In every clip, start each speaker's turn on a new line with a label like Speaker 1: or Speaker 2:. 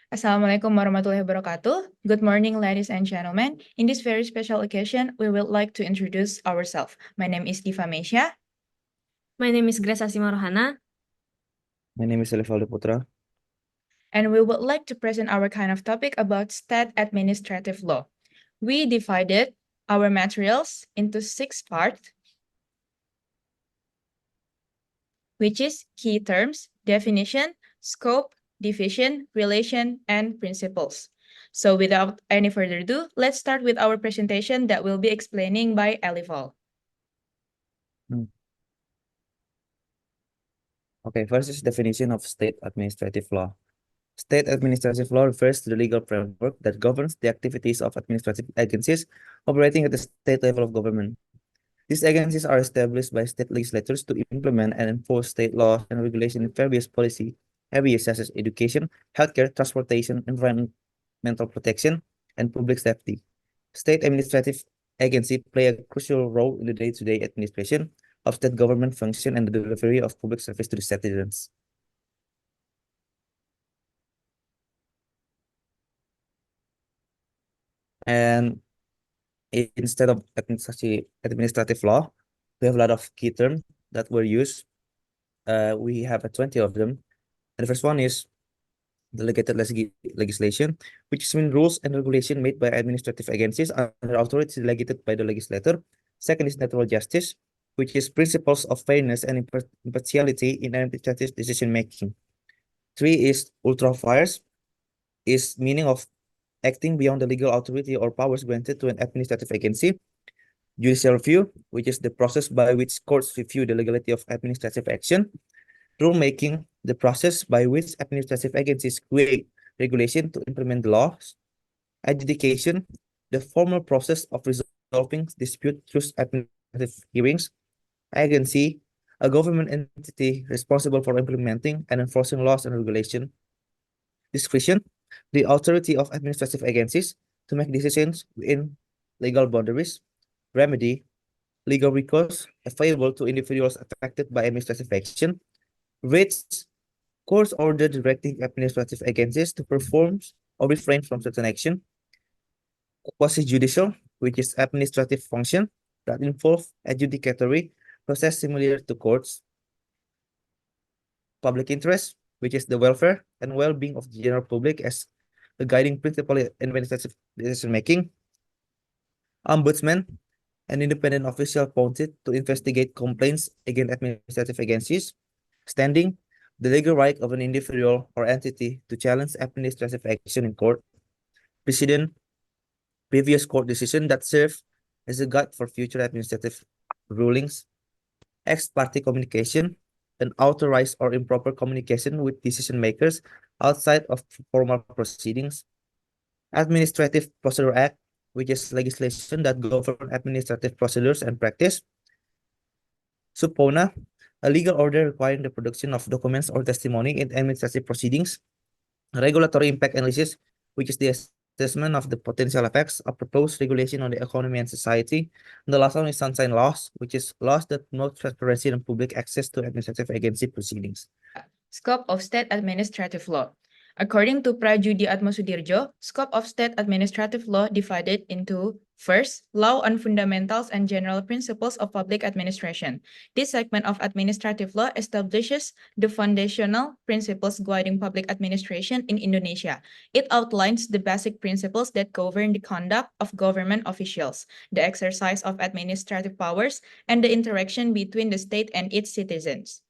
Speaker 1: Assalamualaikum warahmatullahi wabarakatuh. Good morning, ladies and gentlemen. In this very special occasion, we would like to introduce ourselves. My name is Diva Mesya,
Speaker 2: My name is Grace Asima Rohana.
Speaker 3: My name is Elivaldo Putra.
Speaker 1: and we would like to present our kind of topic about state administrative law. We divided our materials into 6 parts, which is key terms, definition, scope, division, relation, and principles. So without any further ado, let's start with our presentation that will be explaining by Elival.
Speaker 3: Okay, first is definition of state administrative law. State administrative law refers to the legal framework that governs the activities of administrative agencies operating at the state level of government. These agencies are established by state legislatures to implement and enforce state laws and regulation in various policy areas such as education, healthcare, transportation, environmental protection, and public safety. State administrative agencies play a crucial role in the day-to-day administration of state government function and the delivery of public service to the citizens. And instead of administrative law, we have a lot of key terms that were used. We have 20 of them. And the first one is delegated legislation, which means rules and regulation made by administrative agencies under authority delegated by the legislator. Second is natural justice, which is principles of fairness and impartiality in administrative decision making. 3 is ultra vires, is meaning of acting beyond the legal authority or powers granted to an administrative agency. Judicial review, which is the process by which courts review the legality of administrative action. Rulemaking, the process by which administrative agencies create regulation to implement the laws. Adjudication, the formal process of resolving dispute through administrative hearings. Agency, a government entity responsible for implementing and enforcing laws and regulation. Discretion, the authority of administrative agencies to make decisions within legal boundaries. Remedy, legal recourse available to individuals affected by administrative action. Writs, court order directing administrative agencies to perform or refrain from certain action. Quasi-judicial, which is administrative function that involve adjudicatory process similar to courts. Public interest, which is the welfare and well-being of the general public as the guiding principle in administrative decision-making. Ombudsman, an independent official appointed to investigate complaints against administrative agencies. Standing, the legal right of an individual or entity to challenge administrative action in court. Precedent, previous court decision that serve as a guide for future administrative rulings. Ex parte communication, an authorized or improper communication with decision makers outside of formal proceedings. Administrative Procedure Act, which is legislation that governs administrative procedures and practice. Subpoena, a legal order requiring the production of documents or testimony in administrative proceedings. Regulatory impact analysis, which is the assessment of the potential effects of proposed regulation on the economy and society. And the last one is sunshine laws, which is laws that promote transparency and public access to administrative agency proceedings.
Speaker 1: Scope of state administrative law. According to Prajudi Atmosudirjo, scope of state administrative law divided into first, law on fundamentals and general principles of public administration. This segment of administrative law establishes the foundational principles guiding public administration in Indonesia. It outlines the basic principles that govern the conduct of government officials, the exercise of administrative powers, and the interaction between the state and its citizens.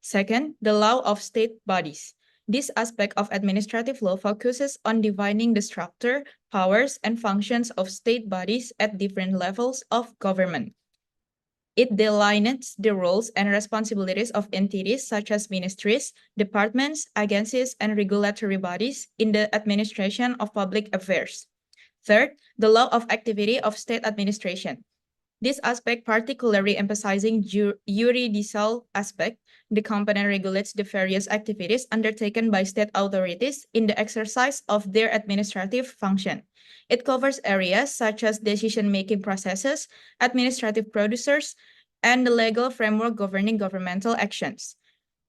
Speaker 1: Second, the law of state bodies. This aspect of administrative law focuses on defining the structure, powers, and functions of state bodies at different levels of government. It delineates the roles and responsibilities of entities such as ministries, departments, agencies, and regulatory bodies in the administration of public affairs. Third, the law of activity of state administration. This aspect particularly emphasizing juridical aspect. The component regulates the various activities undertaken by state authorities in the exercise of their administrative function. It covers areas such as decision-making processes, administrative procedures, and the legal framework governing governmental actions.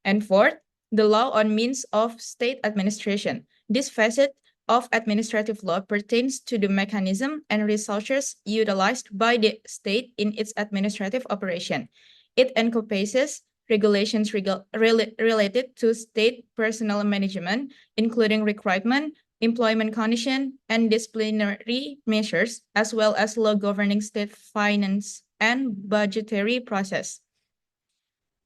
Speaker 1: And fourth, the law on means of state administration. This facet of administrative law pertains to the mechanism and resources utilized by the state in its administrative operation. It encompasses regulations related to state personnel management, including recruitment, employment condition, and disciplinary measures, as well as law governing state finance and budgetary process.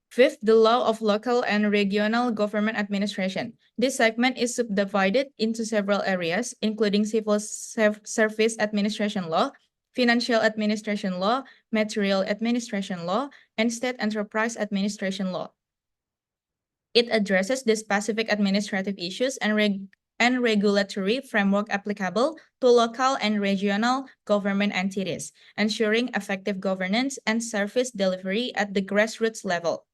Speaker 1: Fifth, the law of local and regional government administration. This segment is subdivided into several areas, including civil service administration law, financial administration law, material administration law, and state enterprise administration law. It addresses the specific administrative issues and regulatory framework applicable to local and regional government entities, ensuring effective governance and service delivery at the grassroots level.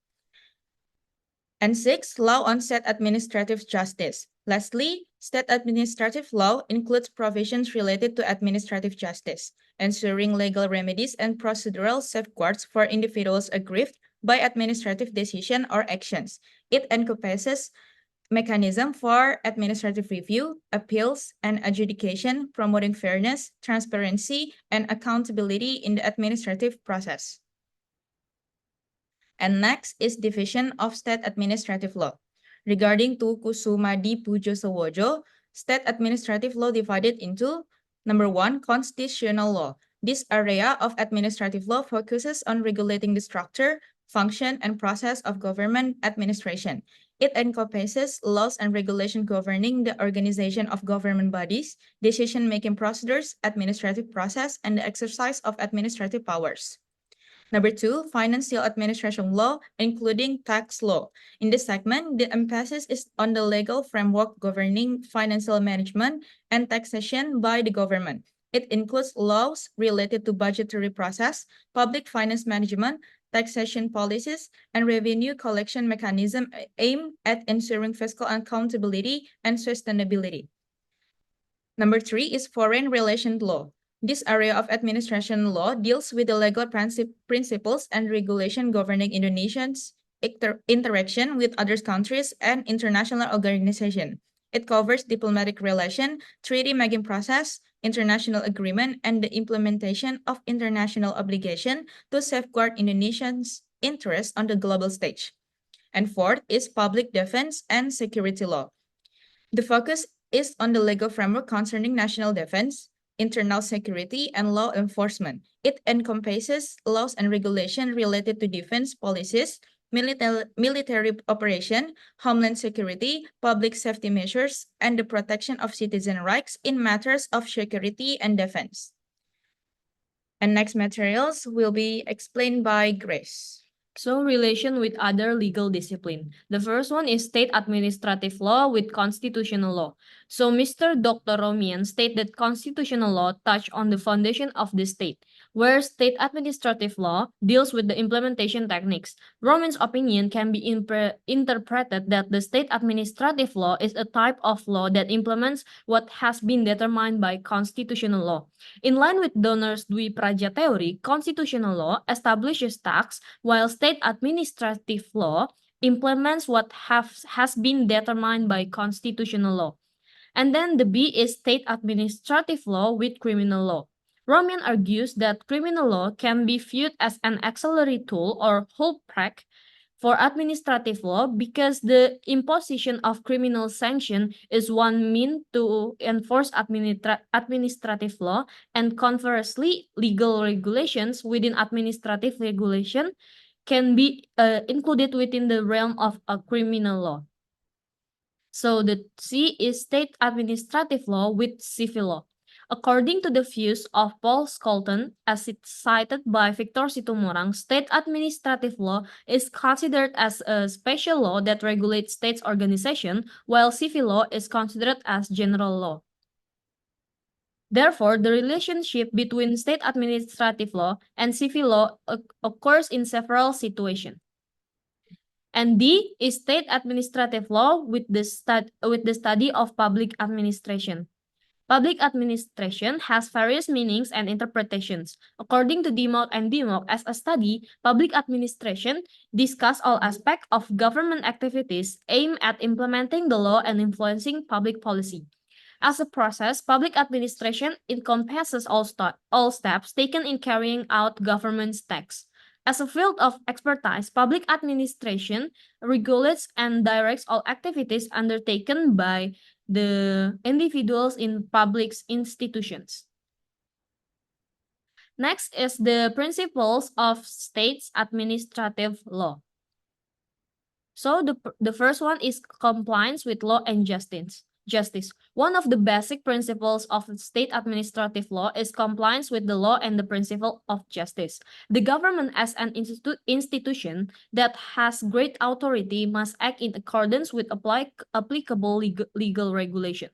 Speaker 1: And six, law on state administrative justice. Lastly, state administrative law includes provisions related to administrative justice, ensuring legal remedies and procedural safeguards for individuals aggrieved by administrative decision or actions. It encompasses mechanism for administrative review, appeals, and adjudication, promoting fairness, transparency, and accountability in the administrative process. And next is division of state administrative law. Regarding to Kusumadi Pujo Sewojo, state administrative law divided into number one, constitutional law. This area of administrative law focuses on regulating the structure, function, and process of government administration. It encompasses laws and regulation governing the organization of government bodies, decision-making procedures, administrative process, and the exercise of administrative powers. Number two, financial administration law, including tax law. In this segment, the emphasis is on the legal framework governing financial management and taxation by the government. It includes laws related to budgetary process, public finance management, taxation policies, and revenue collection mechanism aimed at ensuring fiscal accountability and sustainability. Number three is foreign relations law. This area of administration law deals with the legal principles and regulation governing Indonesia's interaction with other countries and international organizations. It covers diplomatic relation, treaty-making process, international agreement, and the implementation of international obligation to safeguard Indonesia's interests on the global stage. And fourth is public defense and security law. The focus is on the legal framework concerning national defense, internal security, and law enforcement. It encompasses laws and regulations related to defense policies, military operation, homeland security, public safety measures, and the protection of citizen rights in matters of security and defense. And next materials will be explained by Grace.
Speaker 2: So, relation with other legal discipline. The first one is state administrative law with constitutional law. So, Mr. Dr. Romian state that constitutional law touch on the foundation of the state, where state administrative law deals with the implementation techniques. Romian's opinion can be interpreted that the state administrative law is a type of law that implements what has been determined by constitutional law. In line with Donner's Dwi Praja theory, constitutional law establishes tax, while state administrative law implements what has been determined by constitutional law. And then the B is state administrative law with criminal law. Romian argues that criminal law can be viewed as an auxiliary tool or holdback for administrative law because the imposition of criminal sanction is one means to enforce administrative law, and conversely, legal regulations within administrative regulation can be included within the realm of a criminal law. So the C is state administrative law with civil law. According to the views of Paul Scholten, as it's cited by Victor Situmorang, state administrative law is considered as a special law that regulates states' organization, while civil law is considered as general law. Therefore, the relationship between state administrative law and civil law occurs in several situations. And D is state administrative law with the study of public administration. Public administration has various meanings and interpretations. According to Dimok and Dimok, as a study, public administration discuss all aspects of government activities aimed at implementing the law and influencing public policy. As a process, public administration encompasses all steps taken in carrying out government's tasks. As a field of expertise, public administration regulates and directs all activities undertaken by the individuals in public institutions. Next is the principles of states administrative law. So the first one is compliance with law and justice. One of the basic principles of state administrative law is compliance with the law and the principle of justice. The government as an institution that has great authority must act in accordance with applicable legal regulation.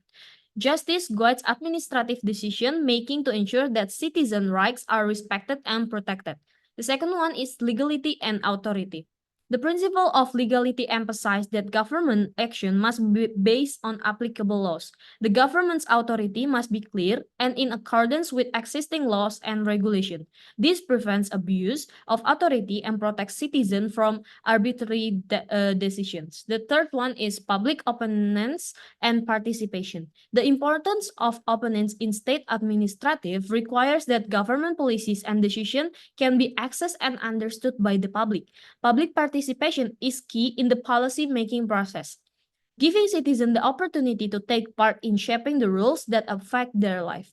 Speaker 2: Justice guides administrative decision making to ensure that citizen rights are respected and protected. The second one is legality and authority. The principle of legality emphasizes that government action must be based on applicable laws. The government's authority must be clear and in accordance with existing laws and regulation. This prevents abuse of authority and protects citizens from arbitrary decisions. The third one is public openness and participation. The importance of openness in state administrative requires that government policies and decisions can be accessed and understood by the public. Public participation is key in the policy-making process, giving citizens the opportunity to take part in shaping the rules that affect their life.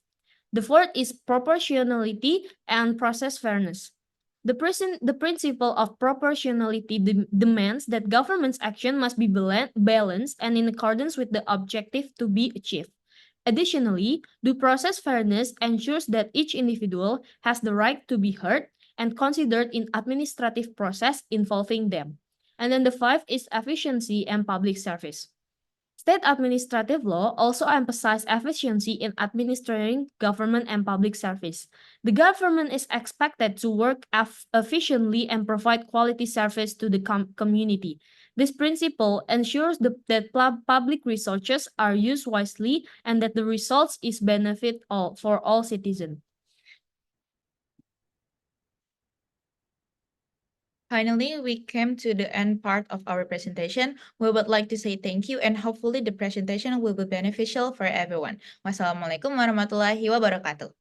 Speaker 2: The fourth is proportionality and process fairness. The principle of proportionality demands that government's action must be balanced and in accordance with the objective to be achieved. Additionally, due process fairness ensures that each individual has the right to be heard and considered in administrative process involving them. And then the fifth is efficiency and public service. State administrative law also emphasizes efficiency in administering government and public service. The government is expected to work efficiently and provide quality service to the community. This principle ensures that public resources are used wisely and that the results is benefit for all citizens.
Speaker 1: Finally, we came to the end part of our presentation. We would like to say thank you and hopefully the presentation will be beneficial for everyone. Wassalamualaikum warahmatullahi wabarakatuh.